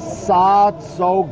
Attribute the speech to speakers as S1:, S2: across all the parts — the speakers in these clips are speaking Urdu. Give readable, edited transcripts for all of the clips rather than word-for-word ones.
S1: 700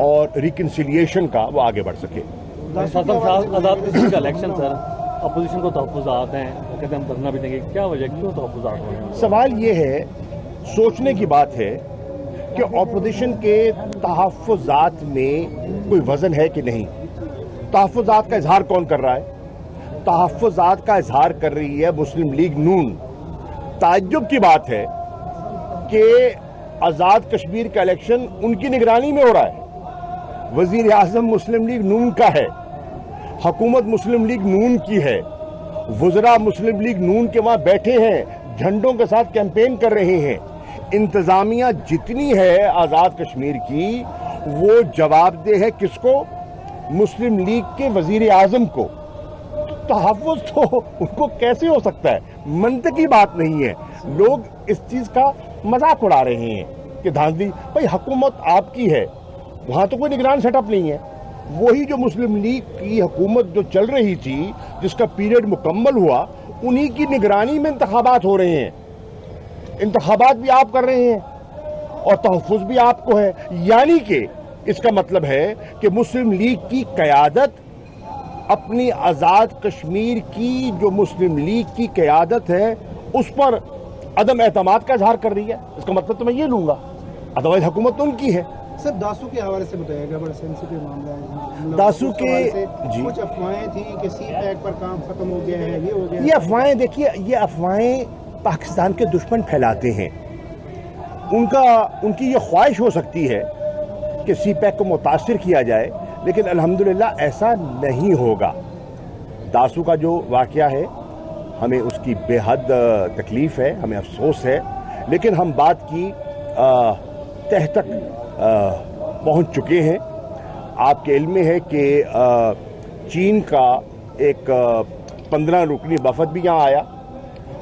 S1: اور ریکنسیلیشن کا وہ آگے بڑھ سکے.
S2: آزاد کشمیر کا الیکشن سر اپوزیشن کو تحفظات ہیں، کہتے ہیں ہم دھرنا بھی دیں گے، کیا وجہ کیوں تحفظات ہو رہے ہیں؟
S1: سوال یہ ہے، سوچنے کی بات ہے کہ اپوزیشن کے تحفظات میں کوئی وزن ہے کہ نہیں. تحفظات کا اظہار کون کر رہا ہے؟ تحفظات کا اظہار کر رہی ہے مسلم لیگ نون. تعجب کی بات ہے کہ آزاد کشمیر کا الیکشن ان کی نگرانی میں ہو رہا ہے. وزیر اعظم مسلم لیگ نون کا ہے، حکومت مسلم لیگ نون کی ہے، وزراء مسلم لیگ نون کے وہاں بیٹھے ہیں، جھنڈوں کے ساتھ کیمپین کر رہے ہیں. انتظامیہ جتنی ہے آزاد کشمیر کی وہ جواب دہ ہے کس کو؟ مسلم لیگ کے وزیر اعظم کو. تحفظ تو ان کو کیسے ہو سکتا ہے؟ منطقی بات نہیں ہے. لوگ اس چیز کا مذاق اڑا رہے ہیں کہ دھاندلی. بھائی حکومت آپ کی ہے، وہاں تو کوئی نگران سیٹ اپ نہیں ہے. وہی جو مسلم لیگ کی حکومت جو چل رہی تھی جس کا پیریڈ مکمل ہوا، انہی کی نگرانی میں انتخابات ہو رہے ہیں. انتخابات بھی آپ کر رہے ہیں اور تحفظ بھی آپ کو ہے. یعنی کہ اس کا مطلب ہے کہ مسلم لیگ کی قیادت اپنی آزاد کشمیر کی جو مسلم لیگ کی قیادت ہے اس پر عدم اعتماد کا اظہار کر رہی ہے. اس کا مطلب تو میں یہ لوں گا، ادروائز حکومت تو ان کی ہے.
S3: سر داسو کے حوالے سے بتائیے گا، بڑا سینسیٹیو معاملہ ہے.
S1: داسو کے
S3: جی کچھ افواہیں تھیں کہ سی پیک پر کام ختم ہو گیا ہے، یہ ہو گیا.
S1: یہ افواہیں دیکھیے، یہ افواہیں پاکستان کے دشمن پھیلاتے ہیں. ان کی یہ خواہش ہو سکتی ہے کہ سی پیک کو متاثر کیا جائے، لیکن الحمدللہ ایسا نہیں ہوگا. داسو کا جو واقعہ ہے ہمیں اس کی بے حد تکلیف ہے، ہمیں افسوس ہے، لیکن ہم بات کی تہ تک پہنچ چکے ہیں. آپ کے علم میں ہے کہ چین کا ایک 15 رکنی وفد بھی یہاں آیا.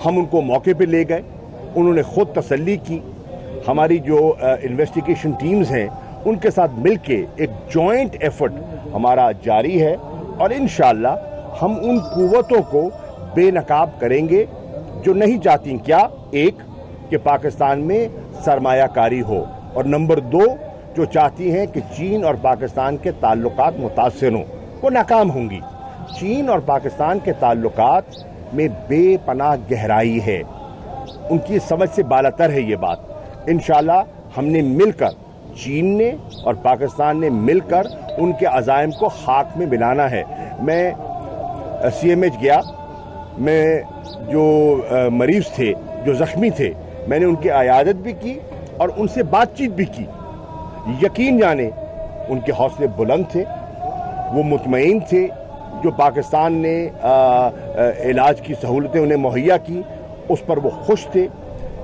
S1: ہم ان کو موقع پہ لے گئے، انہوں نے خود تسلی کی. ہماری جو انویسٹیگیشن ٹیمز ہیں ان کے ساتھ مل کے ایک جوائنٹ ایفرٹ ہمارا جاری ہے، اور انشاءاللہ ہم ان قوتوں کو بے نقاب کریں گے جو نہیں چاہتی کیا، ایک کہ پاکستان میں سرمایہ کاری ہو، اور نمبر 2 جو چاہتی ہیں کہ چین اور پاکستان کے تعلقات متاثر ہوں، وہ ناکام ہوں گی. چین اور پاکستان کے تعلقات میں بے پناہ گہرائی ہے، ان کی سمجھ سے بالاتر ہے یہ بات. انشاءاللہ ہم نے مل کر، چین نے اور پاکستان نے مل کر ان کے عزائم کو خاک میں ملانا ہے. میں سی ایم ایچ گیا، میں جو مریض تھے، جو زخمی تھے، میں نے ان کی عیادت بھی کی اور ان سے بات چیت بھی کی. یقین جانے ان کے حوصلے بلند تھے، وہ مطمئن تھے. جو پاکستان نے علاج کی سہولتیں انہیں مہیا کی اس پر وہ خوش تھے.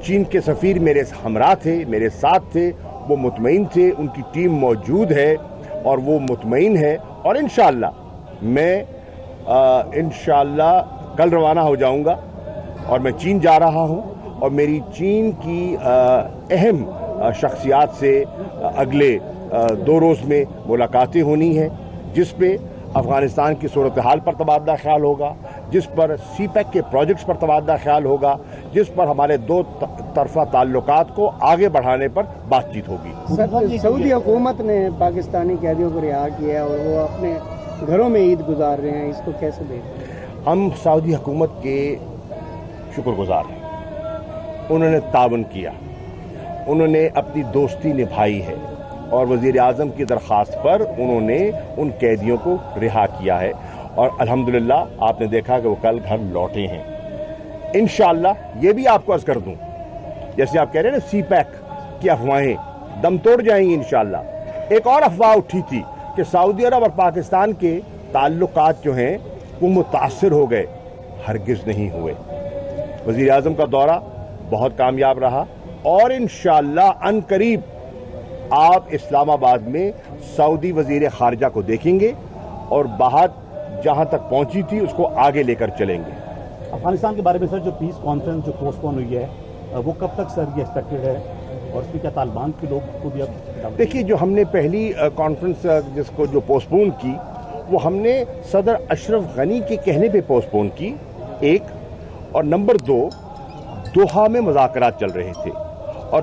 S1: چین کے سفیر میرے ہمراہ تھے، میرے ساتھ تھے، وہ مطمئن تھے. ان کی ٹیم موجود ہے اور وہ مطمئن ہے. اور انشاءاللہ میں انشاءاللہ کل روانہ ہو جاؤں گا اور میں چین جا رہا ہوں، اور میری چین کی اہم شخصیات سے اگلے 2 روز میں ملاقاتیں ہونی ہیں، جس پہ افغانستان کی صورتحال پر تبادلہ خیال ہوگا، جس پر سی پیک کے پروجیکٹس پر تبادلہ خیال ہوگا، جس پر ہمارے 2 طرفہ تعلقات کو آگے بڑھانے پر بات چیت ہوگی.
S3: سعودی حکومت نے پاکستانی قیدیوں کو رہا کیا اور وہ اپنے گھروں میں عید گزار رہے ہیں، اس کو کیسے دیکھتے ہیں؟
S1: ہم سعودی حکومت کے شکر گزار ہیں. انہوں نے تعاون کیا، انہوں نے اپنی دوستی نبھائی ہے، اور وزیر اعظم کی درخواست پر انہوں نے ان قیدیوں کو رہا کیا ہے. اور الحمدللہ آپ نے دیکھا کہ وہ کل گھر لوٹے ہیں. انشاءاللہ یہ بھی آپ کو عرض کر دوں، جیسے آپ کہہ رہے ہیں نا سی پیک کی افواہیں دم توڑ جائیں گی انشاءاللہ. ایک اور افواہ اٹھی تھی کہ سعودی عرب اور پاکستان کے تعلقات جو ہیں وہ متاثر ہو گئے. ہرگز نہیں ہوئے. وزیر اعظم کا دورہ بہت کامیاب رہا، اور انشاءاللہ ان قریب آپ اسلام آباد میں سعودی وزیر خارجہ کو دیکھیں گے، اور بات جہاں تک پہنچی تھی اس کو آگے لے کر چلیں گے.
S4: افغانستان کے بارے میں سر جو پیس کانفرنس جو پوسٹ پون ہوئی ہے وہ کب تک سر یہ ایکسپیکٹڈ ہے، اور اس میں کیا طالبان کے لوگ کو بھی اب
S1: دیکھیے، جو ہم نے پہلی کانفرنس جس کو جو پوسٹ پون کی، وہ ہم نے صدر اشرف غنی کے کہنے پہ پوسٹ پون کی، ایک. اور نمبر 2 دوحہ میں مذاکرات چل رہے تھے، اور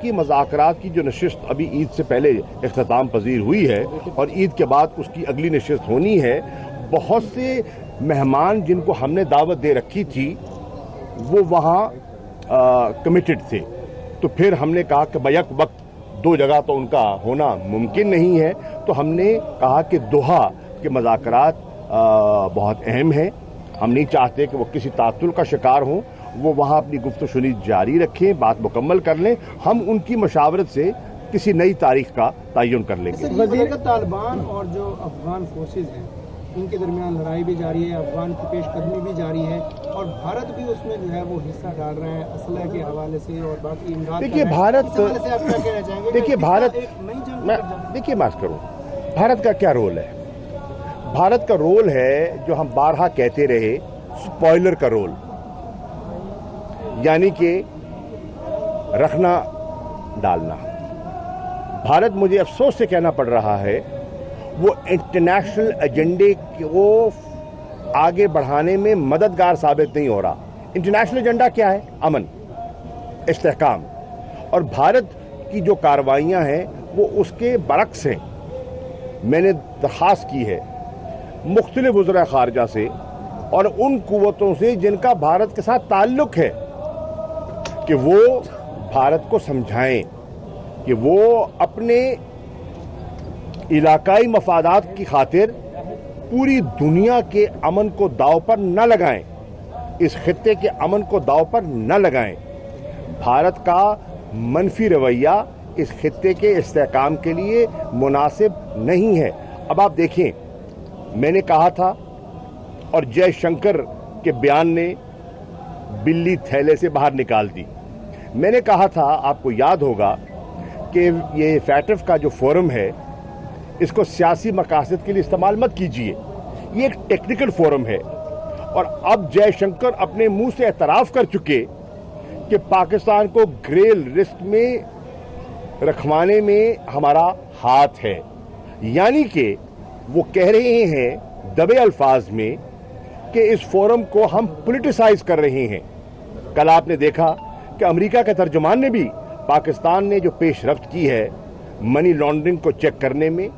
S1: کی مذاکرات کی جو نشست ابھی عید سے پہلے اختتام پذیر ہوئی ہے اور عید کے بعد اس کی اگلی نشست ہونی ہے، بہت سے مہمان جن کو ہم نے دعوت دے رکھی تھی وہ وہاں کمیٹڈ تھے، تو پھر ہم نے کہا کہ بیک وقت دو جگہ تو ان کا ہونا ممکن نہیں ہے، تو ہم نے کہا کہ دوحا کے مذاکرات بہت اہم ہیں، ہم نہیں چاہتے کہ وہ کسی تعطل کا شکار ہوں، وہ وہاں اپنی گفت و شنید جاری رکھیں، بات مکمل کر لیں، ہم ان کی مشاورت سے کسی نئی تاریخ کا تعین کر لیں گے۔
S3: وزیر طالبان اور جو افغان فورسز ہیں ان کے درمیان لڑائی بھی جاری ہے، افغان کی پیش قدمی بھی جاری ہے، اور بھارت بھی اس میں جو ہے وہ حصہ ڈال رہا ہے اسلحے کے حوالے سے اور باقی امداد۔
S1: دیکھیے بھارت، دیکھیے بھارت، دیکھیے معاف کروں، بھارت کا کیا رول ہے؟ بھارت کا رول ہے جو ہم بارہا کہتے رہے، سپوائلر کا رول، یعنی کہ رکھنا ڈالنا۔ بھارت، مجھے افسوس سے کہنا پڑ رہا ہے، وہ انٹرنیشنل ایجنڈے کو آگے بڑھانے میں مددگار ثابت نہیں ہو رہا۔ انٹرنیشنل ایجنڈا کیا ہے؟ امن، استحکام، اور بھارت کی جو کارروائیاں ہیں وہ اس کے برعکس ہیں۔ میں نے درخواست کی ہے مختلف وزراء خارجہ سے اور ان قوتوں سے جن کا بھارت کے ساتھ تعلق ہے کہ وہ بھارت کو سمجھائیں کہ وہ اپنے علاقائی مفادات کی خاطر پوری دنیا کے امن کو داؤ پر نہ لگائیں، اس خطے کے امن کو داؤ پر نہ لگائیں۔ بھارت کا منفی رویہ اس خطے کے استحکام کے لیے مناسب نہیں ہے۔ اب آپ دیکھیں، میں نے کہا تھا اور جے شنکر کے بیان نے بلی تھیلے سے باہر نکال دی، میں نے کہا تھا، آپ کو یاد ہوگا کہ یہ فیٹف کا جو فورم ہے اس کو سیاسی مقاصد کے لیے استعمال مت کیجیے، یہ ایک ٹیکنیکل فورم ہے، اور اب جے شنکر اپنے منہ سے اعتراف کر چکے کہ پاکستان کو گریل لسٹ میں رکھوانے میں ہمارا ہاتھ ہے، یعنی کہ وہ کہہ رہے ہیں دبے الفاظ میں کہ اس فورم کو ہم پولیٹیسائز کر رہے ہیں۔ کل آپ نے دیکھا کہ امریکہ کے ترجمان نے بھی پاکستان نے جو پیش رفت کی ہے منی لانڈرنگ کو چیک کرنے میں